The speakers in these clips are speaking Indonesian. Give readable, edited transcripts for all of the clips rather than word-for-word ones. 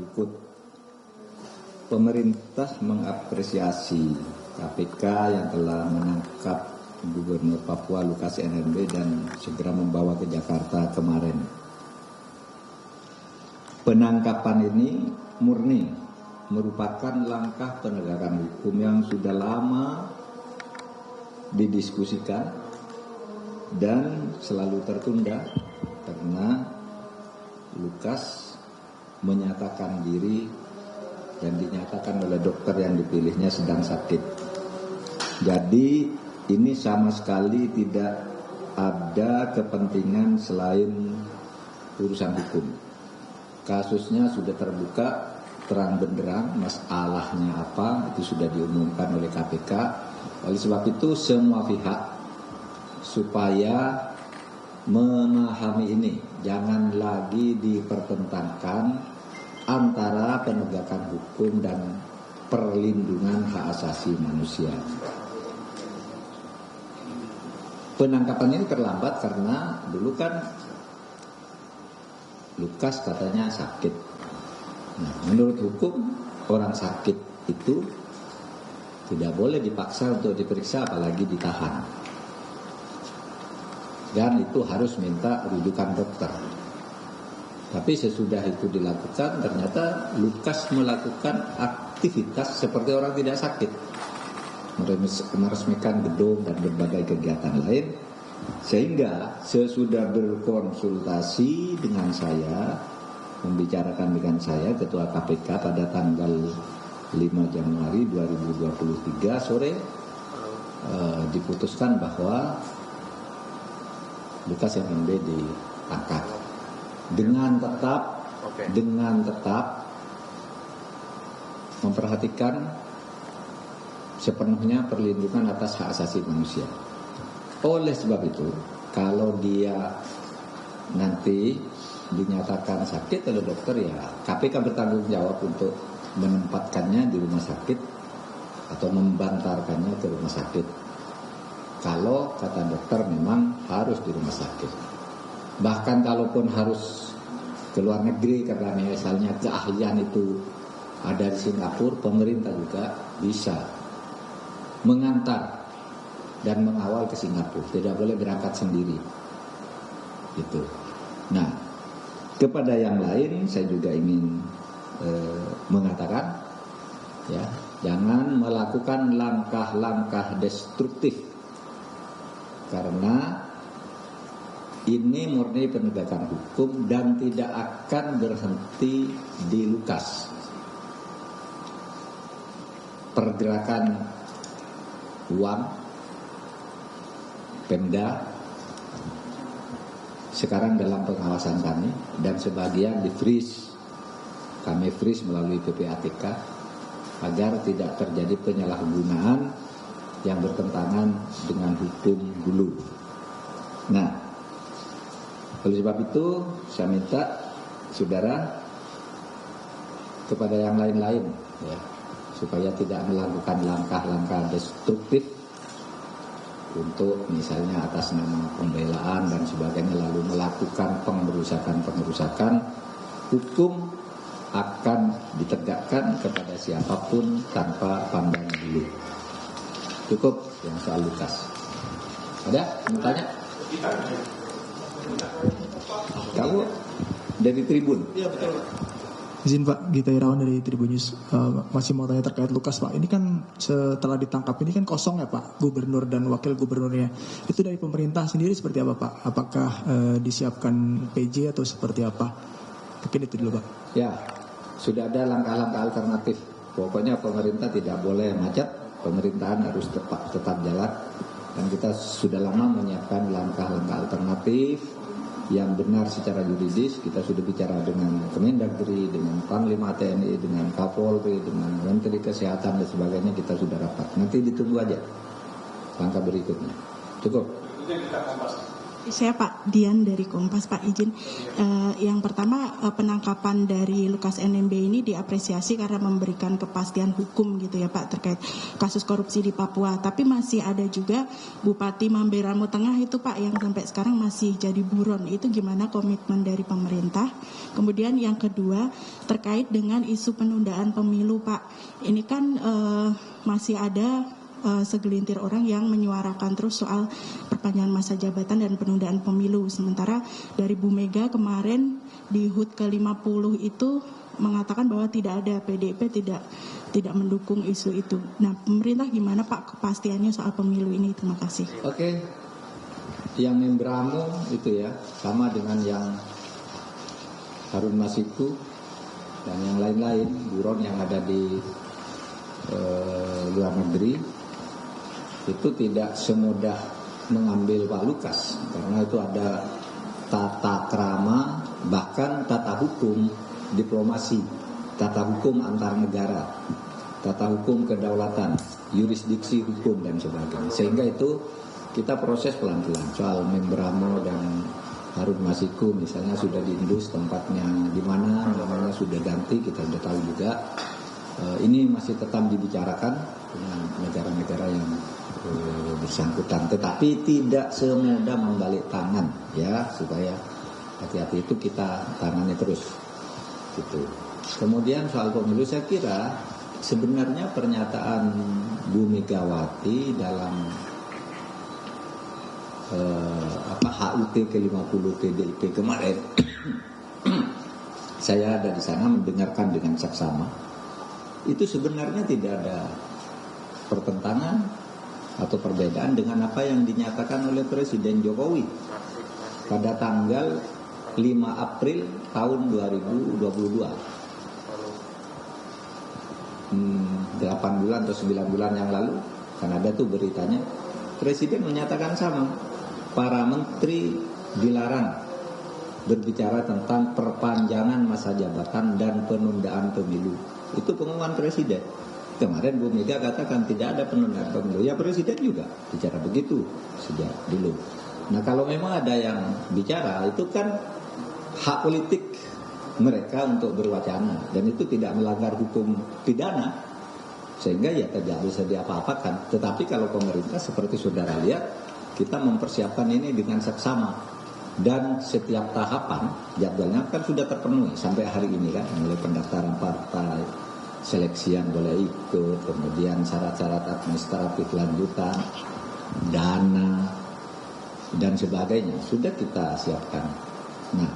ikut. Pemerintah mengapresiasi KPK yang telah menangkap Gubernur Papua Lukas NMB dan segera membawa ke Jakarta kemarin. Penangkapan ini murni merupakan langkah penegakan hukum yang sudah lama didiskusikan dan selalu tertunda karena Lukas menyatakan diri dan dinyatakan oleh dokter yang dipilihnya sedang sakit. Jadi ini sama sekali tidak ada kepentingan selain urusan hukum. Kasusnya sudah terbuka terang benderang, masalahnya apa itu sudah diumumkan oleh KPK. Oleh sebab itu semua pihak supaya memahami ini, jangan lagi dipertentangkan antara penegakan hukum dan perlindungan hak asasi manusia. Penangkapan ini terlambat karena dulu kan Lukas katanya sakit. Nah, menurut hukum orang sakit itu tidak boleh dipaksa untuk diperiksa apalagi ditahan. Dan itu harus minta rujukan dokter. Tapi sesudah itu dilakukan ternyata Lukas melakukan aktivitas seperti orang tidak sakit. Meresmikan gedung dan berbagai kegiatan lain, sehingga sesudah berkonsultasi dengan saya, membicarakan dengan saya Ketua KPK pada tanggal 5 Januari 2023 sore, diputuskan bahwa Lukas NMB ditangkap dengan tetap memperhatikan sepenuhnya perlindungan atas hak asasi manusia. Oleh sebab itu, kalau dia nanti dinyatakan sakit oleh dokter, ya KPK bertanggung jawab untuk menempatkannya di rumah sakit atau membantarkannya ke rumah sakit. Kalau kata dokter memang harus di rumah sakit. Bahkan kalaupun harus ke luar negeri karena misalnya keahlian itu ada di Singapura, pemerintah juga bisa mengantar dan mengawal ke Singapura, tidak boleh berangkat sendiri. Gitu. Nah, kepada yang lain saya juga ingin mengatakan, ya, jangan melakukan langkah-langkah destruktif karena ini murni penegakan hukum dan tidak akan berhenti di Lukas. Pergerakan uang Pemda sekarang dalam pengawasan kami dan sebagian di freeze, kami freeze melalui PPATK agar tidak terjadi penyalahgunaan yang bertentangan dengan hukum dulu. Nah, oleh sebab itu saya minta saudara kepada yang lain-lain, ya, supaya tidak melakukan langkah-langkah destruktif untuk misalnya atas nama pembelaan dan sebagainya lalu melakukan pengerusakan. Hukum akan ditegakkan kepada siapapun tanpa pandang bulu. Cukup yang soal Lukas. Ada mau tanya? Kamu dari Tribun? Iya, betul. Izin Pak, Gita Irawan dari Tribun News. Masih mau tanya terkait Lukas Pak. Ini kan setelah ditangkap ini kan kosong ya Pak, gubernur dan wakil gubernurnya. Itu dari pemerintah sendiri seperti apa Pak? Apakah disiapkan PJ atau seperti apa? Mungkin itu dulu Pak. Ya, sudah ada langkah-langkah alternatif. Pokoknya pemerintah tidak boleh macet, pemerintahan harus tetap jalan. Dan kita sudah lama menyiapkan langkah-langkah alternatif yang benar secara yuridis. Kita sudah bicara dengan Kemendagri, dengan Panglima TNI, dengan Kapolri, dengan Menteri Kesehatan dan sebagainya. Kita sudah rapat. Nanti ditunggu aja langkah berikutnya. Cukup. Saya Pak Dian dari Kompas, Pak izin. Yang pertama, penangkapan dari Lukas NMB ini diapresiasi karena memberikan kepastian hukum gitu ya Pak terkait kasus korupsi di Papua. Tapi masih ada juga Bupati Mamberamo Tengah itu Pak yang sampai sekarang masih jadi buron. Itu gimana komitmen dari pemerintah? Kemudian yang kedua terkait dengan isu penundaan pemilu Pak. Ini kan masih ada segelintir orang yang menyuarakan terus soal perpanjangan masa jabatan dan penundaan pemilu. Sementara dari Bu Mega kemarin di HUT ke-50 itu mengatakan bahwa tidak ada, PDIP tidak mendukung isu itu. Nah, pemerintah gimana Pak kepastiannya soal pemilu ini? Terima kasih. Oke. Yang Membramo itu ya sama dengan yang Harun Masiku dan yang lain-lain buron yang ada di luar negeri itu tidak semudah mengambil Pak Lukas karena itu ada tata krama, bahkan tata hukum diplomasi, tata hukum antar negara, tata hukum kedaulatan, yurisdiksi hukum dan sebagainya. Sehingga itu kita proses pelan-pelan. Soal Membramo dan Harun Masiku misalnya sudah diindus tempatnya di mana, namanya sudah ganti, kita sudah tahu juga. Ini masih tetap dibicarakan dengan negara-negara yang bersangkutan, tetapi tidak semudah membalik tangan ya, supaya hati-hati itu kita tangani terus gitu. Kemudian soal pemilu saya kira sebenarnya pernyataan Bu Megawati dalam HUT ke-50 PDIP kemarin saya ada di sana mendengarkan dengan saksama, itu sebenarnya tidak ada pertentangan atau perbedaan dengan apa yang dinyatakan oleh Presiden Jokowi pada tanggal 5 April tahun 2022. 8 bulan atau 9 bulan yang lalu, kan ada tuh beritanya, Presiden menyatakan sama, para menteri dilarang berbicara tentang perpanjangan masa jabatan dan penundaan pemilu. Itu pengumuman Presiden. Kemarin Bu Mega katakan tidak ada penundaan pemilu. Ya Presiden juga bicara begitu sejak dulu. Nah kalau memang ada yang bicara, itu kan hak politik mereka untuk berwacana. Dan itu tidak melanggar hukum pidana. Sehingga ya tidak bisa diapa-apakan. Tetapi kalau pemerintah seperti saudara lihat, kita mempersiapkan ini dengan seksama. Dan setiap tahapan jadwalnya kan sudah terpenuhi sampai hari ini kan. Mulai pendaftaran partai, seleksian boleh ikut, kemudian syarat-syarat administratif lanjutan, dana, dan sebagainya sudah kita siapkan. Nah,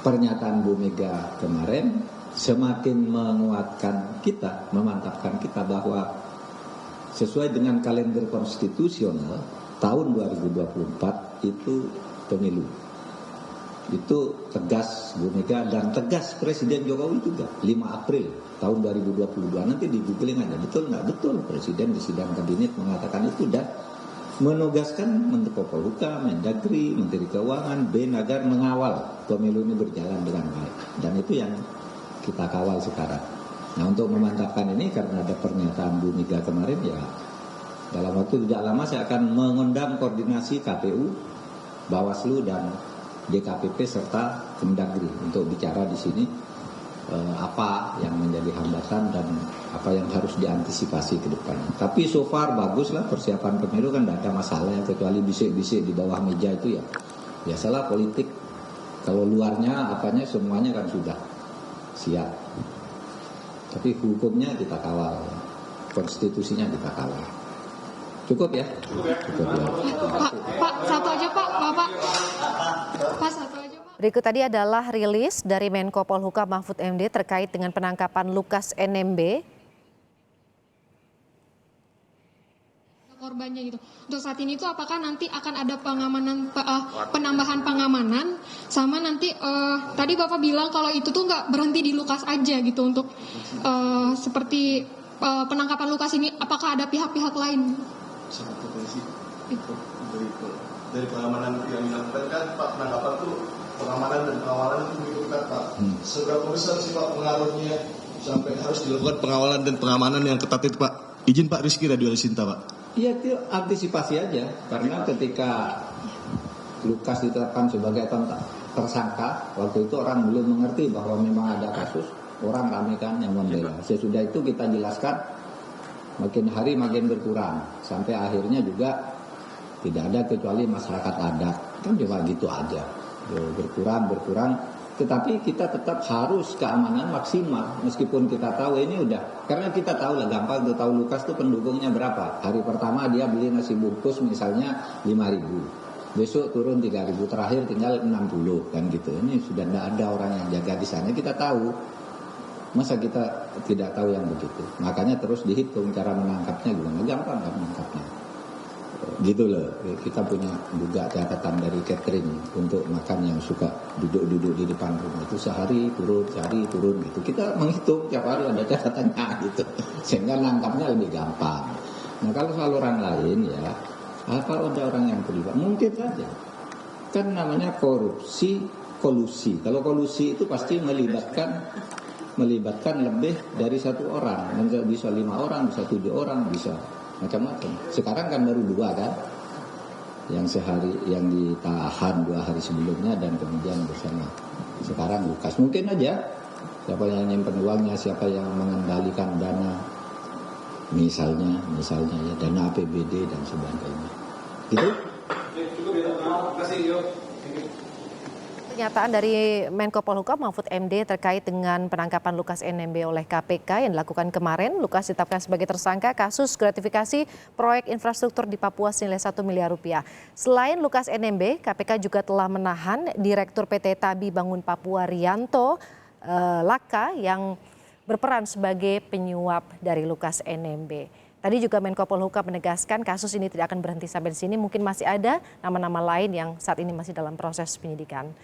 pernyataan Bu Mega kemarin semakin menguatkan kita, memantapkan kita bahwa sesuai dengan kalender konstitusional tahun 2024 itu pemilu. Itu tegas Bu Mega dan tegas Presiden Jokowi juga 5 April tahun 2022. Nanti di googling aja, betul nggak? Betul, Presiden di sidang kabinet mengatakan itu dan menugaskan Menteri Polhukam, Mendagri, Menteri Keuangan, BEN agar mengawal pemilu ini berjalan dengan baik. Dan itu yang kita kawal sekarang. Nah untuk memantapkan ini karena ada pernyataan Bu Mega kemarin ya, dalam waktu tidak lama saya akan mengundang koordinasi KPU, Bawaslu dan DKPP serta Kemdagri untuk bicara di sini apa yang menjadi hambatan dan apa yang harus diantisipasi ke depan. Tapi so far baguslah persiapan pemilu kan tidak ada masalah ya, kecuali bisik-bisik di bawah meja itu ya biasalah politik. Kalau luarnya apanya semuanya kan sudah siap. Tapi hukumnya kita kawal, konstitusinya kita kawal. Cukup ya? Cukup ya. Pak, satu aja Pak, Bapak. Pak, satu aja Pak. Berikut tadi adalah rilis dari Menko Polhukam Mahfud MD terkait dengan penangkapan Lukas NMB. Korbannya gitu. Untuk saat ini tuh apakah nanti akan ada pengamanan, penambahan pengamanan, sama nanti tadi Bapak bilang kalau itu tuh nggak berhenti di Lukas aja gitu untuk seperti penangkapan Lukas ini, apakah ada pihak-pihak lain? Satu polisi dari pengamanan yang dilakukan kan Pak, penangkapan itu pengamanan dan pengawalan itu begitu kan Pak. Seberapa besar sih Pak pengaruhnya sampai harus dilakukan pengawalan dan pengamanan yang ketat itu Pak? Izin Pak Rizky Radio Sinta Pak. Iya itu antisipasi aja karena ketika Lukas ditetapkan sebagai tersangka, waktu itu orang belum mengerti bahwa memang ada kasus, orang ramai kan yang membela. Sesudah itu kita jelaskan, makin hari makin berkurang, sampai akhirnya juga tidak ada kecuali masyarakat adat, kan cuma gitu aja, berkurang, tetapi kita tetap harus keamanan maksimal, meskipun kita tahu ini udah, karena kita tahu lah, gampang untuk tahu Lukas tuh pendukungnya berapa. Hari pertama dia beli nasi bungkus misalnya 5.000, besok turun 3.000, terakhir tinggal 60 kan gitu. Ini sudah tidak ada orang yang jaga di sana, kita tahu. Masa kita tidak tahu yang begitu? Makanya terus dihitung cara menangkapnya gimana, gampang kan menangkapnya. Gitu loh, kita punya juga catatan dari catering untuk makan yang suka duduk-duduk di depan rumah itu sehari turun gitu. Kita menghitung tiap hari ada catatannya gitu, sehingga nangkapnya lebih gampang. Nah kalau soal orang lain ya, apa ada orang yang terlibat? Mungkin saja. Kan namanya kolusi. Kalau kolusi itu pasti melibatkan lebih dari satu orang, bisa 5 orang, bisa 7 orang, bisa macam-macam. Sekarang kan baru 2 kan, yang ditahan 2 hari sebelumnya dan kemudian bersama. Sekarang Lukas, mungkin aja siapa yang nyimpen uangnya, siapa yang mengendalikan dana, misalnya ya dana APBD dan sebagainya. Gitu. Pernyataan dari Menko Polhukam Mahfud MD terkait dengan penangkapan Lukas NMB oleh KPK yang dilakukan kemarin. Lukas ditetapkan sebagai tersangka kasus gratifikasi proyek infrastruktur di Papua senilai 1 miliar rupiah. Selain Lukas NMB, KPK juga telah menahan Direktur PT Tabi Bangun Papua Rianto Laka yang berperan sebagai penyuap dari Lukas NMB. Tadi juga Menko Polhukam menegaskan kasus ini tidak akan berhenti sampai di sini. Mungkin masih ada nama-nama lain yang saat ini masih dalam proses penyidikan.